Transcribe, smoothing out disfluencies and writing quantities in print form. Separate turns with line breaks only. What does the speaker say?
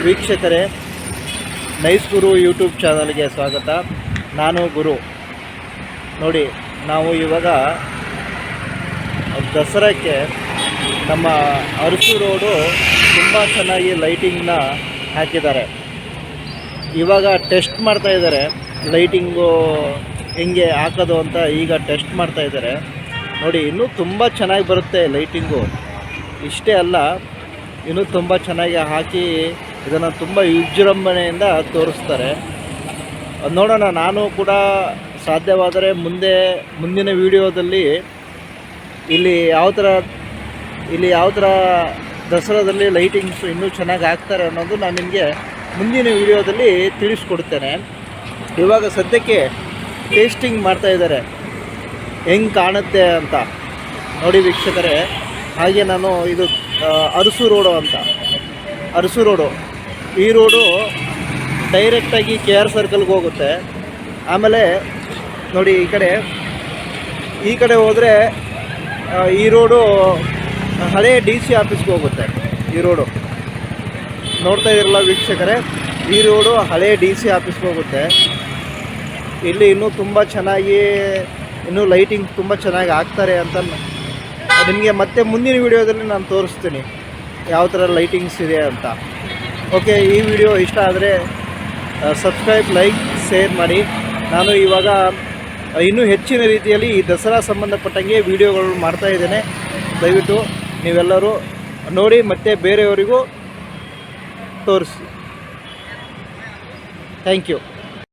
ವೀಕ್ಷಕರೇ, ನೈಸ್ ಗುರು ಯೂಟ್ಯೂಬ್ ಚಾನಲ್ಗೆ ಸ್ವಾಗತ. ನಾನು ಗುರು. ನೋಡಿ, ನಾವು ಇವಾಗ ದಸರಾಕ್ಕೆ ನಮ್ಮ ಅರಸು ರೋಡು ತುಂಬ ಚೆನ್ನಾಗಿ ಲೈಟಿಂಗ್ನ ಹಾಕಿದ್ದಾರೆ. ಇವಾಗ ಟೆಸ್ಟ್ ಮಾಡ್ತಾಯಿದ್ದಾರೆ, ಲೈಟಿಂಗು ಹೆಂಗೆ ಹಾಕೋದು ಅಂತ ಈಗ ಟೆಸ್ಟ್ ಮಾಡ್ತಾಯಿದ್ದಾರೆ. ನೋಡಿ, ಇನ್ನೂ ತುಂಬ ಚೆನ್ನಾಗಿ ಬರುತ್ತೆ ಲೈಟಿಂಗು. ಇಷ್ಟೇ ಅಲ್ಲ, ಇನ್ನೂ ತುಂಬ ಚೆನ್ನಾಗಿ ಹಾಕಿ ಇದನ್ನು ತುಂಬ ವಿಜೃಂಭಣೆಯಿಂದ ತೋರಿಸ್ತಾರೆ. ನೋಡೋಣ, ನಾನು ಕೂಡ ಸಾಧ್ಯವಾದರೆ ಮುಂದಿನ ವಿಡಿಯೋದಲ್ಲಿ ಇಲ್ಲಿ ಯಾವ ಥರ ದಸರಾದಲ್ಲಿ ಲೈಟಿಂಗ್ಸ್ ಇನ್ನೂ ಚೆನ್ನಾಗಿ ಹಾಕ್ತಾರೆ ಅನ್ನೋದು ನಾನು ನಿಮಗೆ ಮುಂದಿನ ವಿಡಿಯೋದಲ್ಲಿ ತಿಳಿಸ್ಕೊಡ್ತೇನೆ. ಇವಾಗ ಸದ್ಯಕ್ಕೆ ಟೇಸ್ಟಿಂಗ್ ಮಾಡ್ತಾಯಿದ್ದಾರೆ, ಹೆಂಗೆ ಕಾಣುತ್ತೆ ಅಂತ. ನೋಡಿ ವೀಕ್ಷಕರೇ, ಹಾಗೆ ನಾನು ಇದು ಅರಸು ರೋಡು ಅಂತ, ಅರಸು ರೋಡು. ಈ ರೋಡು ಡೈರೆಕ್ಟಾಗಿ KR ಸರ್ಕಲ್ಗೆ ಹೋಗುತ್ತೆ. ಆಮೇಲೆ ನೋಡಿ, ಈ ಕಡೆ ಹೋದರೆ ಈ ರೋಡು ಹಳೆ DC ಆಫೀಸ್ಗೆ ಹೋಗುತ್ತೆ. ಈ ರೋಡು ನೋಡ್ತಾ ಇದ್ದೀರಲ್ಲ ವೀಕ್ಷಕರೇ, ಈ ರೋಡು ಹಳೆ DC ಆಫೀಸ್ಗೆ ಹೋಗುತ್ತೆ. ಇಲ್ಲಿ ಇನ್ನೂ ತುಂಬ ಚೆನ್ನಾಗಿ ಲೈಟಿಂಗ್ ತುಂಬ ಚೆನ್ನಾಗಿ ಹಾಕ್ತಾರೆ ಅಂತ ನಿಮಗೆ ಮತ್ತೆ ಮುಂದಿನ ವಿಡಿಯೋದಲ್ಲಿ ನಾನು ತೋರಿಸ್ತೀನಿ ಯಾವ ಥರ ಲೈಟಿಂಗ್ಸ್ ಇದೆ ಅಂತ. ಓಕೆ, ಈ ವಿಡಿಯೋ ಇಷ್ಟ ಆದರೆ ಸಬ್ಸ್ಕ್ರೈಬ್, ಲೈಕ್, ಶೇರ್ ಮಾಡಿ. ನಾನು ಇವಾಗ ಇನ್ನೂ ಹೆಚ್ಚಿನ ರೀತಿಯಲ್ಲಿ ಈ ದಸರಾ ಸಂಬಂಧಪಟ್ಟಂಗೆ ವಿಡಿಯೋಗಳು ಮಾಡ್ತಾಯಿದ್ದೇನೆ. ದಯವಿಟ್ಟು ನೀವೆಲ್ಲರೂ ನೋಡಿ ಮತ್ತು ಬೇರೆಯವರಿಗೂ ತೋರಿಸಿ. Thank you.